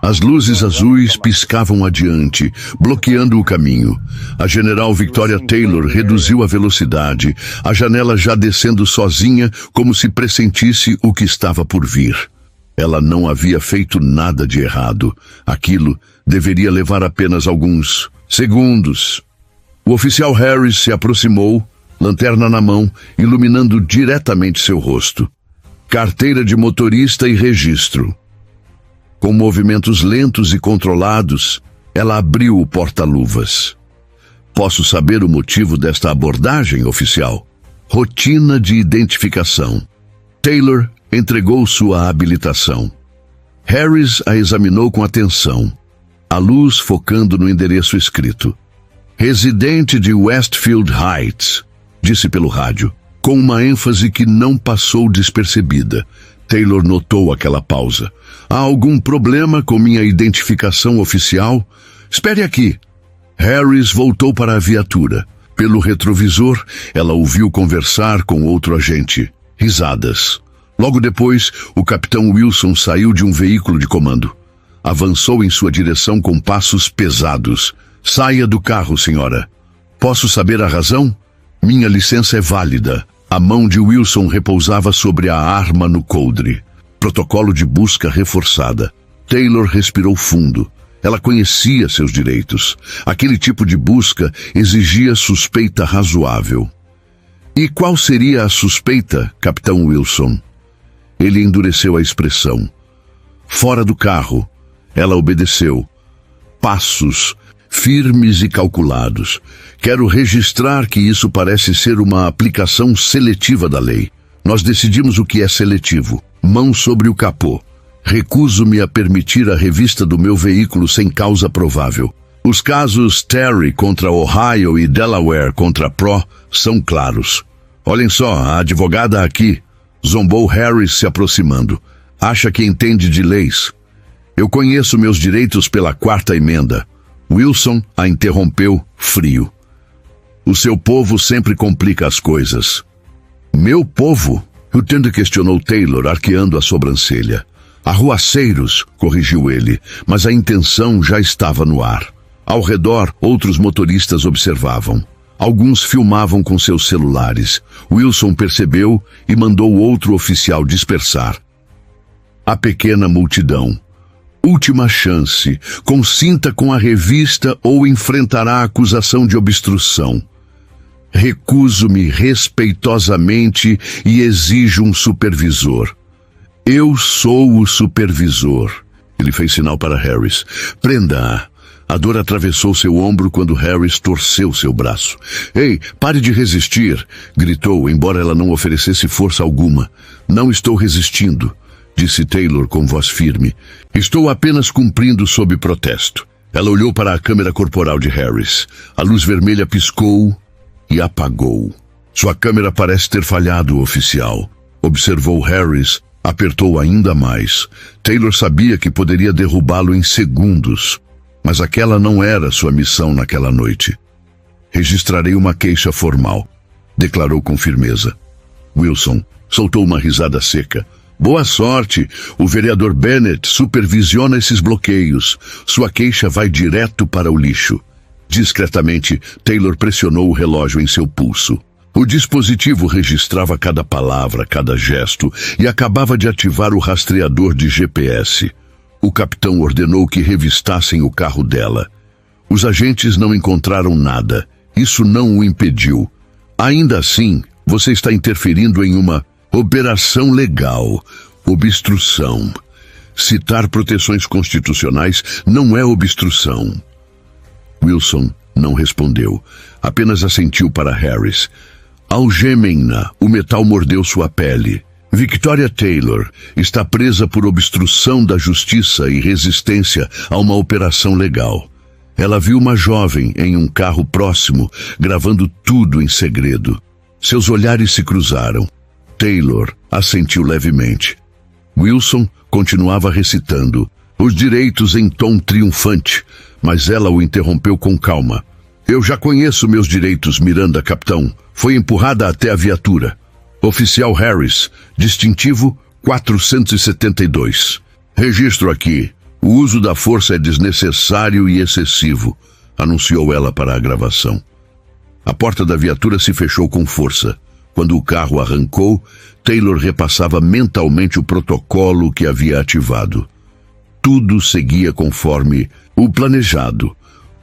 As luzes azuis piscavam adiante, bloqueando o caminho. A general Victoria Taylor reduziu a velocidade, a janela já descendo sozinha, como se pressentisse o que estava por vir. Ela não havia feito nada de errado. Aquilo deveria levar apenas alguns segundos. O oficial Harris se aproximou, lanterna na mão, iluminando diretamente seu rosto. Carteira de motorista e registro. Com movimentos lentos e controlados, ela abriu o porta-luvas. Posso saber o motivo desta abordagem, oficial? Rotina de identificação. Taylor entregou sua habilitação. Harris a examinou com atenção, a luz focando no endereço escrito. Residente de Westfield Heights, disse pelo rádio, com uma ênfase que não passou despercebida. Taylor notou aquela pausa. Há algum problema com minha identificação oficial? Espere aqui. Harris voltou para a viatura. Pelo retrovisor, ela ouviu conversar com outro agente. Risadas. Logo depois, o capitão Wilson saiu de um veículo de comando. Avançou em sua direção com passos pesados. Saia do carro, senhora. Posso saber a razão? Minha licença é válida. A mão de Wilson repousava sobre a arma no coldre. Protocolo de busca reforçada. Taylor respirou fundo. Ela conhecia seus direitos. Aquele tipo de busca exigia suspeita razoável. E qual seria a suspeita, capitão Wilson? Ele endureceu a expressão. Fora do carro. Ela obedeceu. Passos firmes e calculados. Quero registrar que isso parece ser uma aplicação seletiva da lei. Nós decidimos o que é seletivo. Mão sobre o capô. Recuso-me a permitir a revista do meu veículo sem causa provável. Os casos Terry contra Ohio e Delaware contra Pro são claros. Olhem só, a advogada aqui, zombou Harris se aproximando. Acha que entende de leis. Eu conheço meus direitos pela 4ª emenda. Wilson a interrompeu, frio. O seu povo sempre complica as coisas. Meu povo? O tendo questionou Taylor, arqueando a sobrancelha. Arruaceiros, corrigiu ele, mas a intenção já estava no ar. Ao redor, outros motoristas observavam. Alguns filmavam com seus celulares. Wilson percebeu e mandou outro oficial dispersar. A pequena multidão. Última chance. Consinta com a revista ou enfrentará a acusação de obstrução. Recuso-me respeitosamente e exijo um supervisor. Eu sou o supervisor. Ele fez sinal para Harris. Prenda-a. A dor atravessou seu ombro quando Harris torceu seu braço. Ei, pare de resistir, gritou, embora ela não oferecesse força alguma. Não estou resistindo, disse Taylor com voz firme. Estou apenas cumprindo sob protesto. Ela olhou para a câmera corporal de Harris. A luz vermelha piscou e apagou. Sua câmera parece ter falhado, oficial. Observou Harris, apertou ainda mais. Taylor sabia que poderia derrubá-lo em segundos. Mas aquela não era sua missão naquela noite. Registrarei uma queixa formal, declarou com firmeza. Wilson soltou uma risada seca. Boa sorte, o vereador Bennett supervisiona esses bloqueios. Sua queixa vai direto para o lixo. Discretamente, Taylor pressionou o relógio em seu pulso. O dispositivo registrava cada palavra, cada gesto e acabava de ativar o rastreador de GPS. O capitão ordenou que revistassem o carro dela. Os agentes não encontraram nada. Isso não o impediu. Ainda assim, você está interferindo em uma operação legal. Obstrução. Citar proteções constitucionais não é obstrução. Wilson não respondeu. Apenas assentiu para Harris. Algemem-na. O metal mordeu sua pele. Victoria Taylor está presa por obstrução da justiça e resistência a uma operação legal. Ela viu uma jovem em um carro próximo, gravando tudo em segredo. Seus olhares se cruzaram. Taylor assentiu levemente. Wilson continuava recitando, os direitos em tom triunfante, mas ela o interrompeu com calma. Eu já conheço meus direitos, Miranda, capitão. Foi empurrada até a viatura. Oficial Harris, distintivo 472. Registro aqui. O uso da força é desnecessário e excessivo, anunciou ela para a gravação. A porta da viatura se fechou com força. Quando o carro arrancou, Taylor repassava mentalmente o protocolo que havia ativado. Tudo seguia conforme o planejado.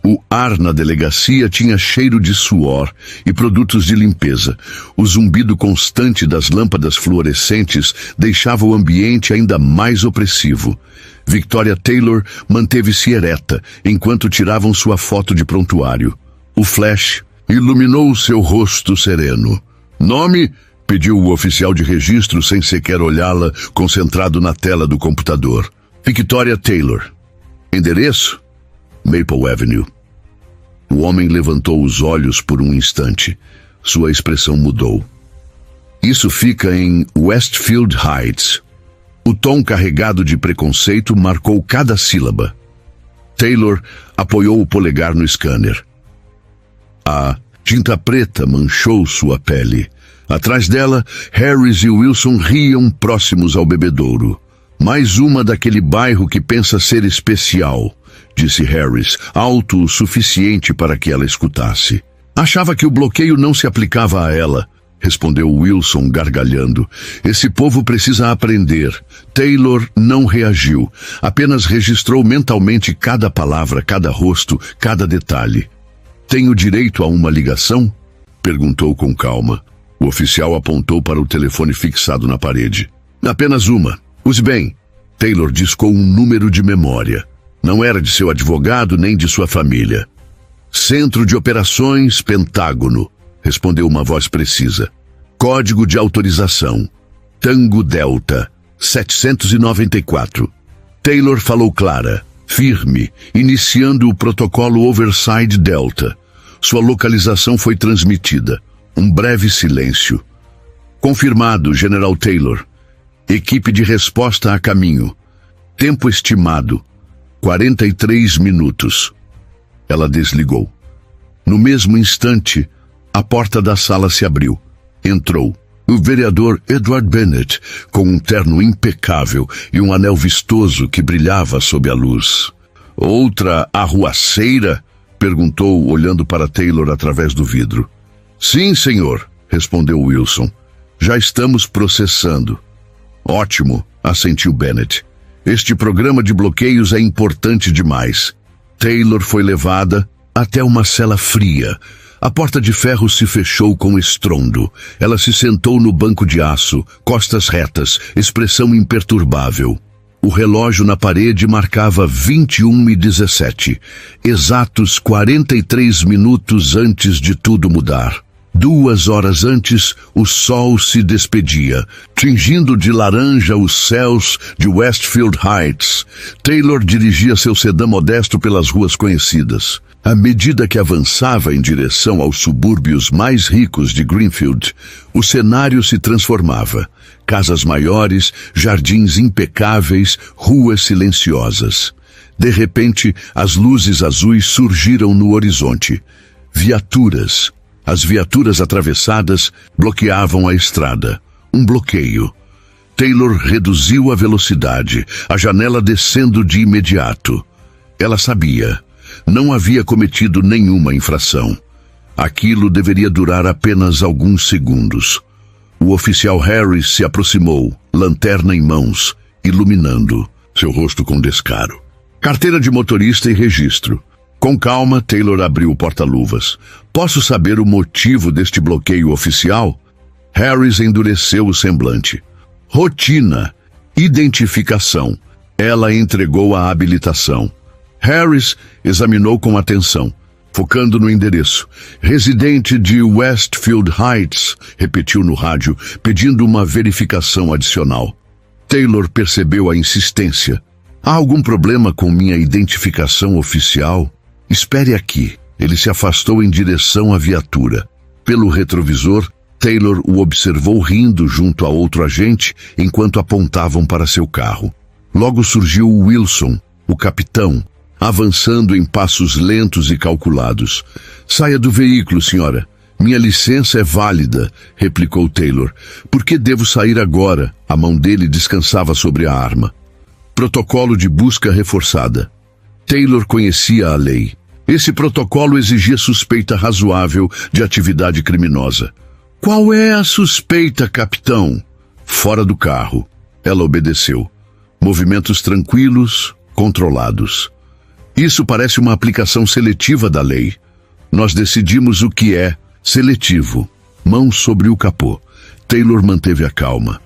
O ar na delegacia tinha cheiro de suor e produtos de limpeza. O zumbido constante das lâmpadas fluorescentes deixava o ambiente ainda mais opressivo. Victoria Taylor manteve-se ereta enquanto tiravam sua foto de prontuário. O flash iluminou seu rosto sereno. Nome? Pediu o oficial de registro sem sequer olhá-la, concentrado na tela do computador. Victoria Taylor. Endereço? Maple Avenue. O homem levantou os olhos por um instante. Sua expressão mudou. Isso fica em Westfield Heights. O tom carregado de preconceito marcou cada sílaba. Taylor apoiou o polegar no scanner. A tinta preta manchou sua pele. Atrás dela, Harris e Wilson riam próximos ao bebedouro. Mais uma daquele bairro que pensa ser especial, disse Harris, alto o suficiente para que ela escutasse. Achava que o bloqueio não se aplicava a ela, respondeu Wilson gargalhando. Esse povo precisa aprender. Taylor não reagiu, apenas registrou mentalmente cada palavra, cada rosto, cada detalhe. Tenho direito a uma ligação? Perguntou com calma. O oficial apontou para o telefone fixado na parede. Apenas uma. Use bem. Taylor discou um número de memória. Não era de seu advogado nem de sua família. Centro de Operações Pentágono, respondeu uma voz precisa. Código de autorização. Tango Delta, 794. Taylor falou clara, firme, iniciando o protocolo Overside Delta. Sua localização foi transmitida. Um breve silêncio. Confirmado, General Taylor. Equipe de resposta a caminho. Tempo estimado, 43 minutos. Ela desligou. No mesmo instante, a porta da sala se abriu. Entrou o vereador Edward Bennett, com um terno impecável e um anel vistoso que brilhava sob a luz. Outra arruaceira? Perguntou, olhando para Taylor através do vidro. Sim, senhor, respondeu Wilson. Já estamos processando. Ótimo, assentiu Bennett. Este programa de bloqueios é importante demais. Taylor foi levada até uma cela fria. A porta de ferro se fechou com estrondo. Ela se sentou no banco de aço, costas retas, expressão imperturbável. O relógio na parede marcava 21h17, exatos 43 minutos antes de tudo mudar. 2 horas antes, o sol se despedia, tingindo de laranja os céus de Westfield Heights. Taylor dirigia seu sedã modesto pelas ruas conhecidas. À medida que avançava em direção aos subúrbios mais ricos de Greenfield, o cenário se transformava. Casas maiores, jardins impecáveis, ruas silenciosas. De repente, as luzes azuis surgiram no horizonte. Viaturas. As viaturas atravessadas bloqueavam a estrada. Um bloqueio. Taylor reduziu a velocidade, a janela descendo de imediato. Ela sabia. Não havia cometido nenhuma infração. Aquilo deveria durar apenas alguns segundos. O oficial Harris se aproximou, lanterna em mãos, iluminando, seu rosto com descaro. Carteira de motorista e registro. Com calma, Taylor abriu o porta-luvas. Posso saber o motivo deste bloqueio oficial? Harris endureceu o semblante. Rotina. Identificação. Ela entregou a habilitação. Harris examinou com atenção, focando no endereço. Residente de Westfield Heights, repetiu no rádio, pedindo uma verificação adicional. Taylor percebeu a insistência. Há algum problema com minha identificação oficial? Espere aqui. Ele se afastou em direção à viatura. Pelo retrovisor, Taylor o observou rindo junto a outro agente enquanto apontavam para seu carro. Logo surgiu Wilson, o capitão, avançando em passos lentos e calculados. Saia do veículo, senhora. Minha licença é válida, replicou Taylor. Por que devo sair agora? A mão dele descansava sobre a arma. Protocolo de busca reforçada. Taylor conhecia a lei. Esse protocolo exigia suspeita razoável de atividade criminosa. Qual é a suspeita, capitão? Fora do carro. Ela obedeceu. Movimentos tranquilos, controlados. Isso parece uma aplicação seletiva da lei. Nós decidimos o que é seletivo. Mãos sobre o capô. Taylor manteve a calma.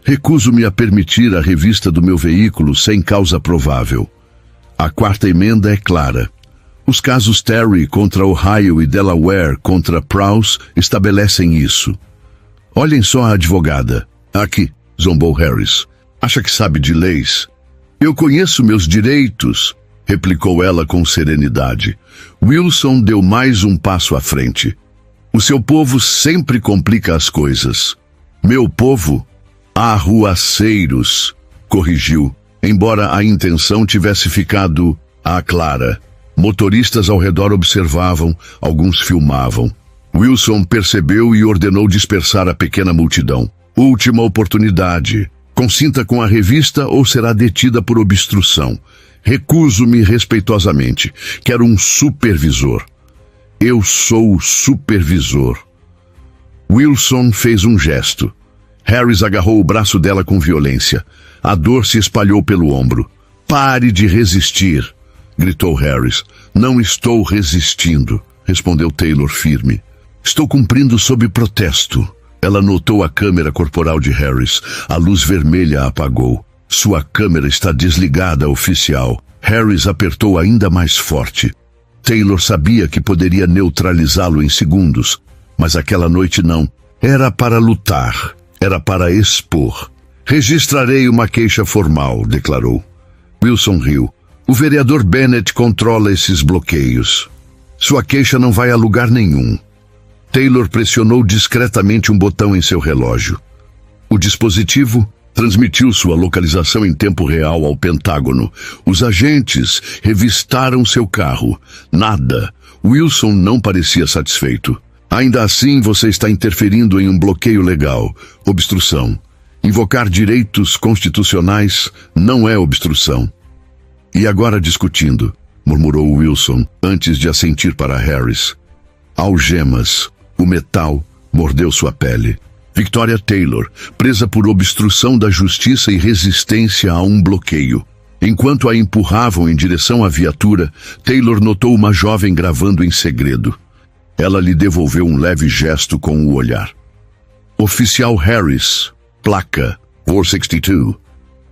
Recuso-me a permitir a revista do meu veículo sem causa provável. A quarta emenda é clara. Os casos Terry contra Ohio e Delaware contra Prowse estabelecem isso. Olhem só a advogada. Aqui, zombou Harris. Acha que sabe de leis? Eu conheço meus direitos, replicou ela com serenidade. Wilson deu mais um passo à frente. O seu povo sempre complica as coisas. Meu povo? Arruaceiros, corrigiu, embora a intenção tivesse ficado clara. Motoristas ao redor observavam, alguns filmavam. Wilson percebeu e ordenou dispersar a pequena multidão. Última oportunidade. Consinta com a revista ou será detida por obstrução. Recuso-me respeitosamente. Quero um supervisor. Eu sou o supervisor. Wilson fez um gesto. Harris agarrou o braço dela com violência. A dor se espalhou pelo ombro. Pare de resistir, gritou Harris. Não estou resistindo, respondeu Taylor firme. Estou cumprindo sob protesto. Ela notou a câmera corporal de Harris. A luz vermelha a apagou. Sua câmera está desligada, oficial. Harris apertou ainda mais forte. Taylor sabia que poderia neutralizá-lo em segundos, mas aquela noite não. Era para lutar. Era para expor. Registrarei uma queixa formal, declarou. Wilson riu. O vereador Bennett controla esses bloqueios. Sua queixa não vai a lugar nenhum. Taylor pressionou discretamente um botão em seu relógio. O dispositivo transmitiu sua localização em tempo real ao Pentágono. Os agentes revistaram seu carro. Nada. Wilson não parecia satisfeito. Ainda assim, você está interferindo em um bloqueio legal. Obstrução. Invocar direitos constitucionais não é obstrução. E agora discutindo, murmurou Wilson, antes de assentir para Harris. Algemas. O metal mordeu sua pele. Victoria Taylor, presa por obstrução da justiça e resistência a um bloqueio. Enquanto a empurravam em direção à viatura, Taylor notou uma jovem gravando em segredo. Ela lhe devolveu um leve gesto com o olhar. Oficial Harris, placa 462.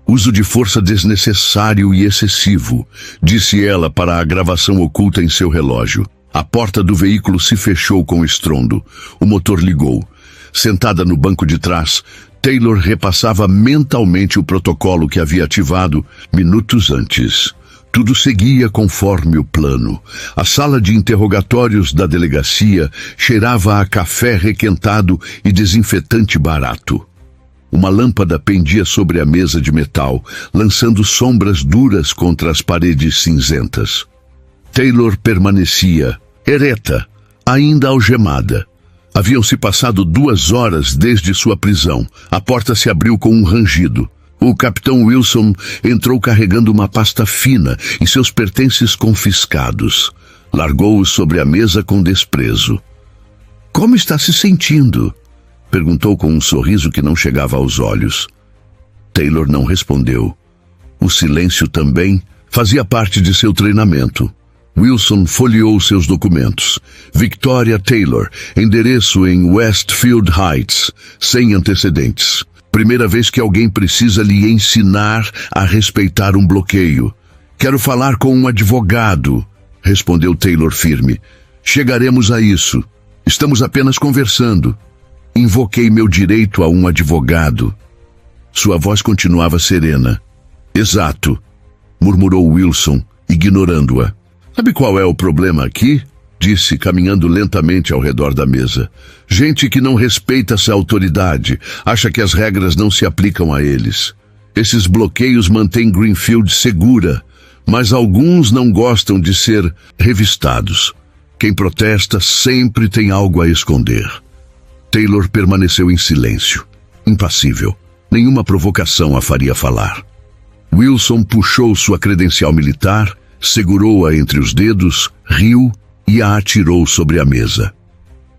Uso de força desnecessário e excessivo, disse ela para a gravação oculta em seu relógio. A porta do veículo se fechou com estrondo. O motor ligou. Sentada no banco de trás, Taylor repassava mentalmente o protocolo que havia ativado minutos antes. Tudo seguia conforme o plano. A sala de interrogatórios da delegacia cheirava a café requentado e desinfetante barato. Uma lâmpada pendia sobre a mesa de metal, lançando sombras duras contra as paredes cinzentas. Taylor permanecia, ereta, ainda algemada. Haviam-se passado 2 horas desde sua prisão. A porta se abriu com um rangido. O capitão Wilson entrou carregando uma pasta fina e seus pertences confiscados. Largou-os sobre a mesa com desprezo. Como está se sentindo? Perguntou com um sorriso que não chegava aos olhos. Taylor não respondeu. O silêncio também fazia parte de seu treinamento. Wilson folheou seus documentos. Victoria Taylor, endereço em Westfield Heights, sem antecedentes. Primeira vez que alguém precisa lhe ensinar a respeitar um bloqueio. Quero falar com um advogado, respondeu Taylor firme. Chegaremos a isso. Estamos apenas conversando. Invoquei meu direito a um advogado. Sua voz continuava serena. Exato, murmurou Wilson, ignorando-a. Sabe qual é o problema aqui? Disse, caminhando lentamente ao redor da mesa. Gente que não respeita essa autoridade, acha que as regras não se aplicam a eles. Esses bloqueios mantêm Greenfield segura, mas alguns não gostam de ser revistados. Quem protesta sempre tem algo a esconder. Taylor permaneceu em silêncio, impassível. Nenhuma provocação a faria falar. Wilson puxou sua credencial militar, segurou-a entre os dedos, riu e a atirou sobre a mesa.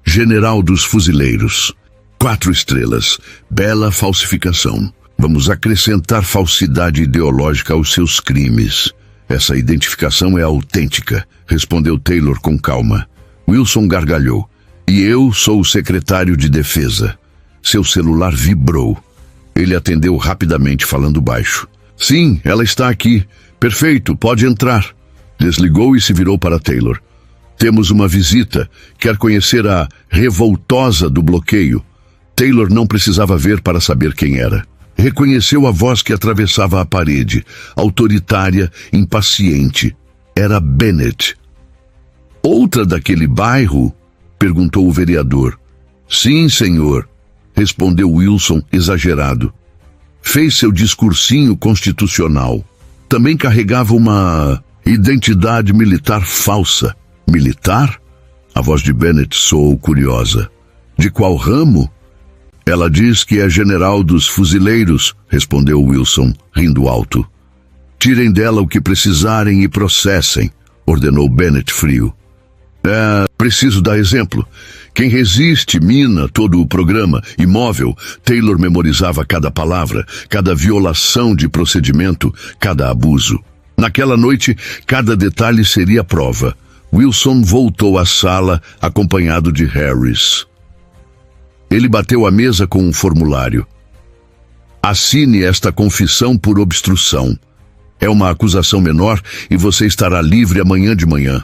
General dos Fuzileiros. 4 estrelas. Bela falsificação. Vamos acrescentar falsidade ideológica aos seus crimes. Essa identificação é autêntica, respondeu Taylor com calma. Wilson gargalhou. E eu sou o secretário de defesa. Seu celular vibrou. Ele atendeu rapidamente, falando baixo. Sim, ela está aqui. Perfeito, pode entrar. Desligou e se virou para Taylor. Temos uma visita. Quer conhecer a revoltosa do bloqueio? Taylor não precisava ver para saber quem era. Reconheceu a voz que atravessava a parede, autoritária, impaciente. Era Bennett. Outra daquele bairro? Perguntou o vereador. Sim, senhor, respondeu Wilson, exagerado. Fez seu discursinho constitucional. Também carregava uma identidade militar falsa. Militar? A voz de Bennett soou curiosa. De qual ramo? Ela diz que é general dos fuzileiros, respondeu Wilson, rindo alto. Tirem dela o que precisarem e processem, ordenou Bennett frio. Preciso dar exemplo. Quem resiste mina todo o programa. Imóvel, Taylor memorizava cada palavra, cada violação de procedimento, cada abuso. Naquela noite, cada detalhe seria prova. Wilson voltou à sala, acompanhado de Harris. Ele bateu a mesa com um formulário. Assine esta confissão por obstrução. É uma acusação menor e você estará livre amanhã de manhã.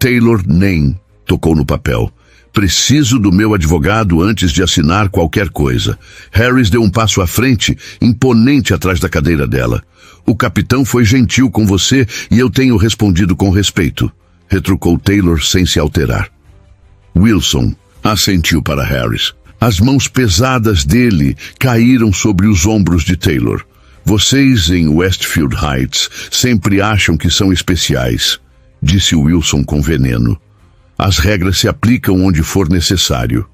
Taylor nem tocou no papel. Preciso do meu advogado antes de assinar qualquer coisa. Harris deu um passo à frente, imponente atrás da cadeira dela. O capitão foi gentil com você e eu tenho respondido com respeito, retrucou Taylor sem se alterar. Wilson assentiu para Harris. As mãos pesadas dele caíram sobre os ombros de Taylor. Vocês em Westfield Heights sempre acham que são especiais, disse Wilson com veneno. As regras se aplicam onde for necessário.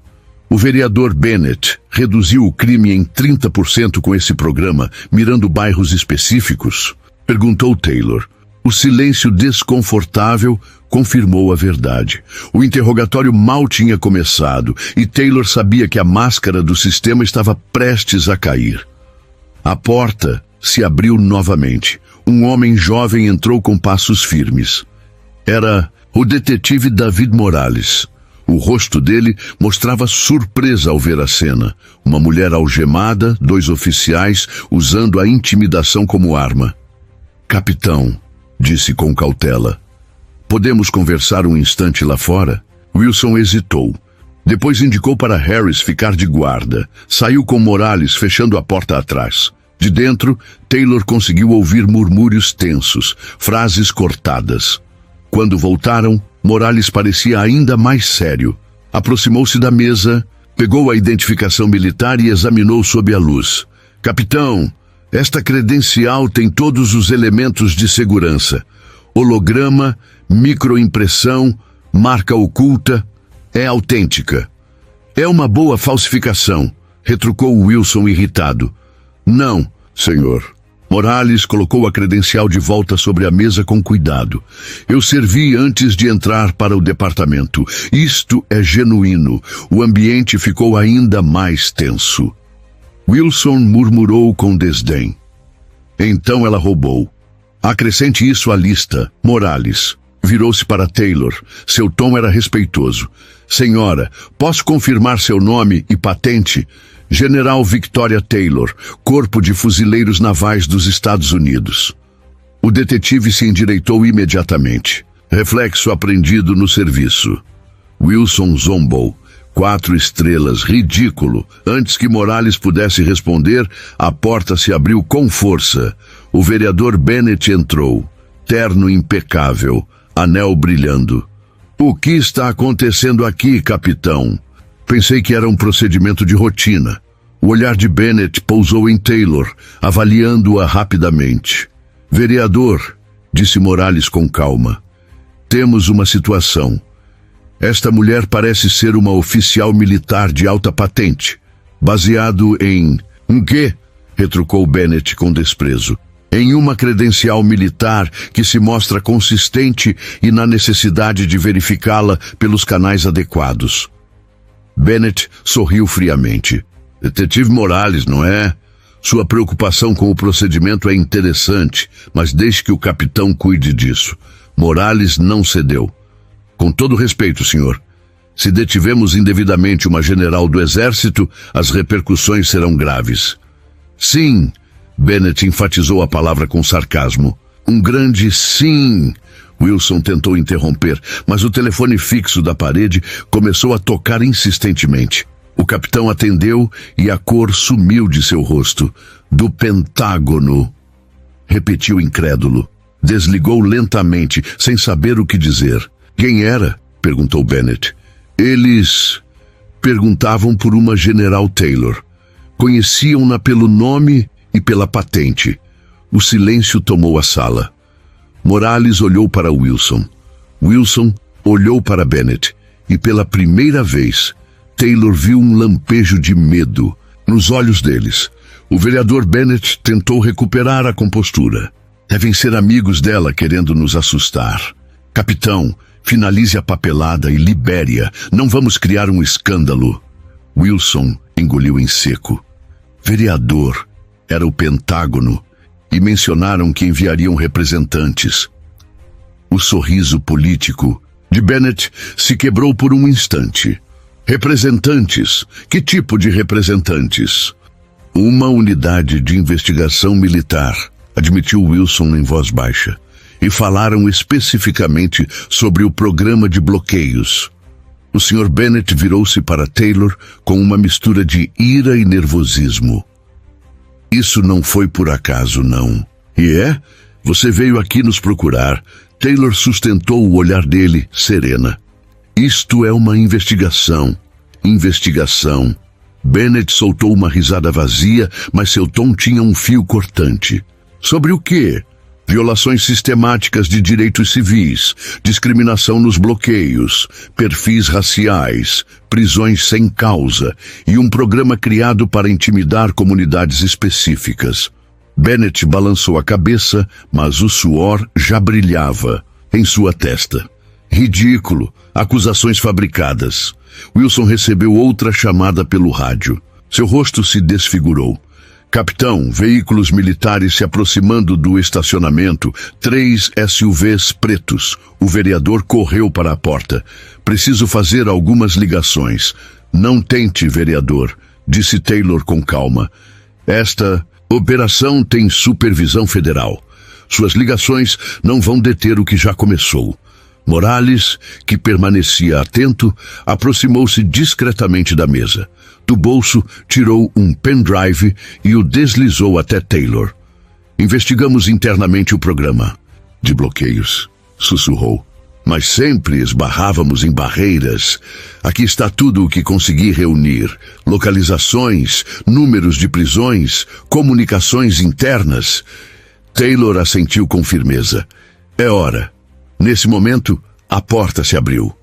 O vereador Bennett reduziu o crime em 30% com esse programa, mirando bairros específicos? Perguntou Taylor. O silêncio desconfortável confirmou a verdade. O interrogatório mal tinha começado e Taylor sabia que a máscara do sistema estava prestes a cair. A porta se abriu novamente. Um homem jovem entrou com passos firmes. Era o detetive David Morales. O rosto dele mostrava surpresa ao ver a cena. Uma mulher algemada, 2 oficiais usando a intimidação como arma. Capitão, disse com cautela. Podemos conversar um instante lá fora? Wilson hesitou. Depois indicou para Harris ficar de guarda. Saiu com Morales, fechando a porta atrás. De dentro, Taylor conseguiu ouvir murmúrios tensos, frases cortadas. Quando voltaram, Morales parecia ainda mais sério. Aproximou-se da mesa, pegou a identificação militar e examinou sob a luz. Capitão, esta credencial tem todos os elementos de segurança. Holograma, microimpressão, marca oculta, é autêntica. É uma boa falsificação, retrucou Wilson irritado. Não, senhor. Morales colocou a credencial de volta sobre a mesa com cuidado. Eu servi antes de entrar para o departamento. Isto é genuíno. O ambiente ficou ainda mais tenso. Wilson murmurou com desdém. Então ela roubou. Acrescente isso à lista, Morales. Virou-se para Taylor. Seu tom era respeitoso. Senhora, posso confirmar seu nome e patente? General Victoria Taylor, Corpo de Fuzileiros Navais dos Estados Unidos. O detetive se endireitou imediatamente. Reflexo aprendido no serviço. Wilson zombou. 4 estrelas, ridículo. Antes que Morales pudesse responder, a porta se abriu com força. O vereador Bennett entrou. Terno impecável, anel brilhando. O que está acontecendo aqui, capitão? Pensei que era um procedimento de rotina. O olhar de Bennett pousou em Taylor, avaliando-a rapidamente. Vereador, disse Morales com calma, temos uma situação. Esta mulher parece ser uma oficial militar de alta patente. Baseado em... Um quê? Retrucou Bennett com desprezo. em uma credencial militar que se mostra consistente e na necessidade de verificá-la pelos canais adequados. Bennett sorriu friamente. Detetive Morales, não é? Sua preocupação com o procedimento é interessante, mas deixe que o capitão cuide disso. Morales não cedeu. Com todo respeito, senhor. Se detivemos indevidamente uma general do exército, as repercussões serão graves. Sim, Bennett enfatizou a palavra com sarcasmo. Um grande sim. Wilson tentou interromper, mas o telefone fixo da parede começou a tocar insistentemente. O capitão atendeu e a cor sumiu de seu rosto. Do Pentágono. Repetiu incrédulo. Desligou lentamente, sem saber o que dizer. Quem era? Perguntou Bennett. Eles perguntavam por uma General Taylor. Conheciam-na pelo nome e pela patente. O silêncio tomou a sala. Morales olhou para Wilson. Wilson olhou para Bennett. E pela primeira vez, Taylor viu um lampejo de medo nos olhos deles. O vereador Bennett tentou recuperar a compostura. Devem ser amigos dela querendo nos assustar. Capitão, finalize a papelada e libere-a. Não vamos criar um escândalo. Wilson engoliu em seco. Vereador, era o Pentágono, e mencionaram que enviariam representantes. O sorriso político de Bennett se quebrou por um instante. Representantes? Que tipo de representantes? Uma unidade de investigação militar, admitiu Wilson em voz baixa. E falaram especificamente sobre o programa de bloqueios. O Sr. Bennett virou-se para Taylor com uma mistura de ira e nervosismo. Isso não foi por acaso, não. E é? Você veio aqui nos procurar. Taylor sustentou o olhar dele, serena. Isto é uma investigação. Investigação. Bennett soltou uma risada vazia, mas seu tom tinha um fio cortante. Sobre o quê? Violações sistemáticas de direitos civis, discriminação nos bloqueios, perfis raciais, prisões sem causa e um programa criado para intimidar comunidades específicas. Bennett balançou a cabeça, mas o suor já brilhava em sua testa. Ridículo, acusações fabricadas. Wilson recebeu outra chamada pelo rádio. Seu rosto se desfigurou. Capitão, veículos militares se aproximando do estacionamento, 3 SUVs pretos. O vereador correu para a porta. Preciso fazer algumas ligações. Não tente, vereador, disse Taylor com calma. Esta operação tem supervisão federal. Suas ligações não vão deter o que já começou. Morales, que permanecia atento, aproximou-se discretamente da mesa. Do bolso, tirou um pendrive e o deslizou até Taylor. Investigamos internamente o programa de bloqueios, sussurrou. Mas sempre esbarrávamos em barreiras. Aqui está tudo o que consegui reunir. Localizações, números de prisões, comunicações internas. Taylor assentiu com firmeza. É hora. Nesse momento, a porta se abriu.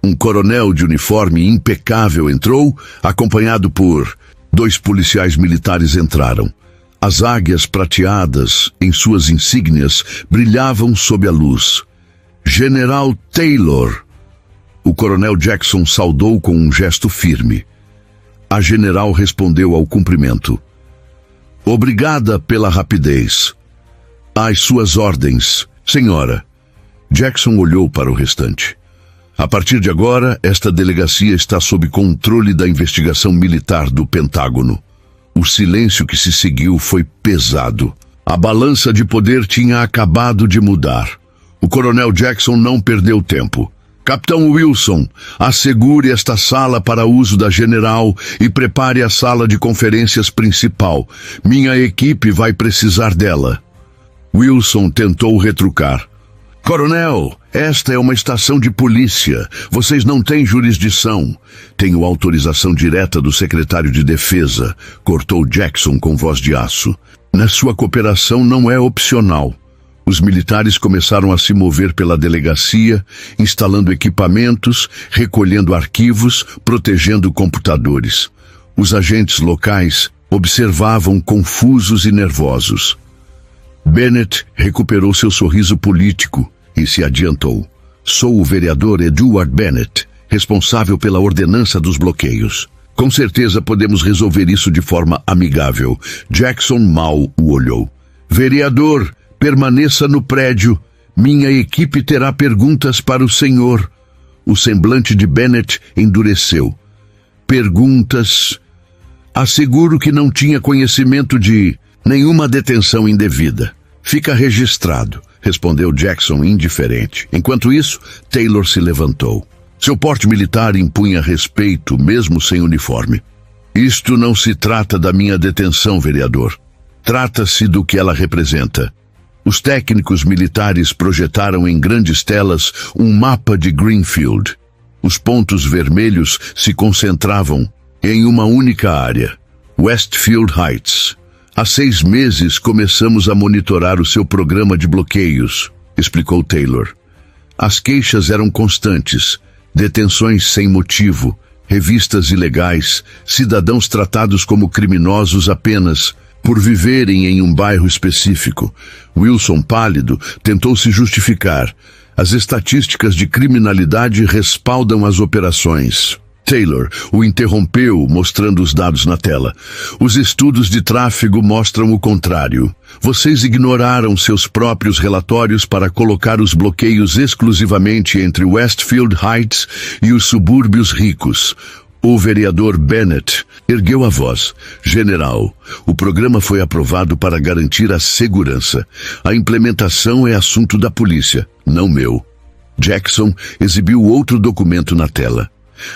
Um coronel de uniforme impecável entrou, acompanhado por 2 policiais militares entraram. As águias prateadas em suas insígnias brilhavam sob a luz. General Taylor. O coronel Jackson saudou com um gesto firme. A general respondeu ao cumprimento. Obrigada pela rapidez. Às suas ordens, senhora. Jackson olhou para o restante. A partir de agora, esta delegacia está sob controle da investigação militar do Pentágono. O silêncio que se seguiu foi pesado. A balança de poder tinha acabado de mudar. O coronel Jackson não perdeu tempo. Capitão Wilson, assegure esta sala para uso da general e prepare a sala de conferências principal. Minha equipe vai precisar dela. Wilson tentou retrucar. Coronel, esta é uma estação de polícia. Vocês não têm jurisdição. Tenho autorização direta do secretário de Defesa, cortou Jackson com voz de aço. Na sua cooperação não é opcional. Os militares começaram a se mover pela delegacia, instalando equipamentos, recolhendo arquivos, protegendo computadores. Os agentes locais observavam confusos e nervosos. Bennett recuperou seu sorriso político e se adiantou. Sou o vereador Edward Bennett, responsável pela ordenança dos bloqueios. Com certeza podemos resolver isso de forma amigável. Jackson mal o olhou. Vereador, permaneça no prédio. Minha equipe terá perguntas para o senhor. O semblante de Bennett endureceu. Perguntas? Asseguro que não tinha conhecimento de nenhuma detenção indevida. Fica registrado, respondeu Jackson indiferente. Enquanto isso, Taylor se levantou. Seu porte militar impunha respeito, mesmo sem uniforme. Isto não se trata da minha detenção, vereador. Trata-se do que ela representa. Os técnicos militares projetaram em grandes telas um mapa de Greenfield. Os pontos vermelhos se concentravam em uma única área, Westfield Heights. Há 6 meses começamos a monitorar o seu programa de bloqueios, explicou Taylor. As queixas eram constantes, detenções sem motivo, revistas ilegais, cidadãos tratados como criminosos apenas por viverem em um bairro específico. Wilson, pálido, tentou se justificar. As estatísticas de criminalidade respaldam as operações. Taylor o interrompeu, mostrando os dados na tela. Os estudos de tráfego mostram o contrário. Vocês ignoraram seus próprios relatórios para colocar os bloqueios exclusivamente entre Westfield Heights e os subúrbios ricos. O vereador Bennett ergueu a voz. General, o programa foi aprovado para garantir a segurança. A implementação é assunto da polícia, não meu. Jackson exibiu outro documento na tela.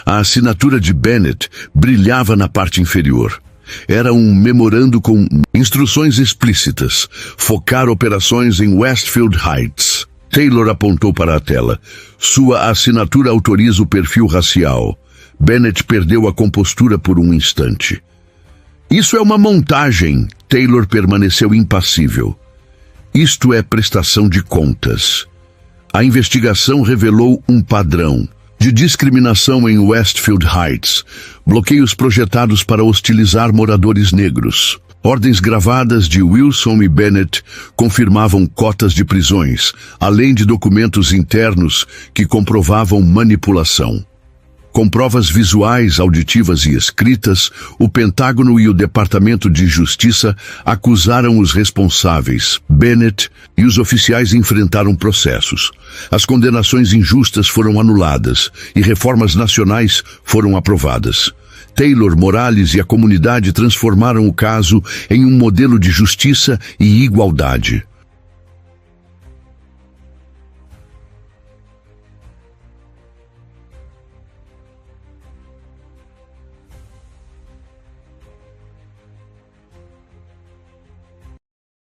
A assinatura de Bennett brilhava na parte inferior. Era um memorando com instruções explícitas. Focar operações em Westfield Heights. Taylor apontou para a tela. Sua assinatura autoriza o perfil racial. Bennett perdeu a compostura por um instante. Isso é uma montagem. Taylor permaneceu impassível. Isto é prestação de contas. A investigação revelou um padrão de discriminação em Westfield Heights, bloqueios projetados para hostilizar moradores negros. Ordens gravadas de Wilson e Bennett confirmavam cotas de prisões, além de documentos internos que comprovavam manipulação. Com provas visuais, auditivas e escritas, o Pentágono e o Departamento de Justiça acusaram os responsáveis. Bennett e os oficiais enfrentaram processos. As condenações injustas foram anuladas e reformas nacionais foram aprovadas. Taylor, Morales e a comunidade transformaram o caso em um modelo de justiça e igualdade.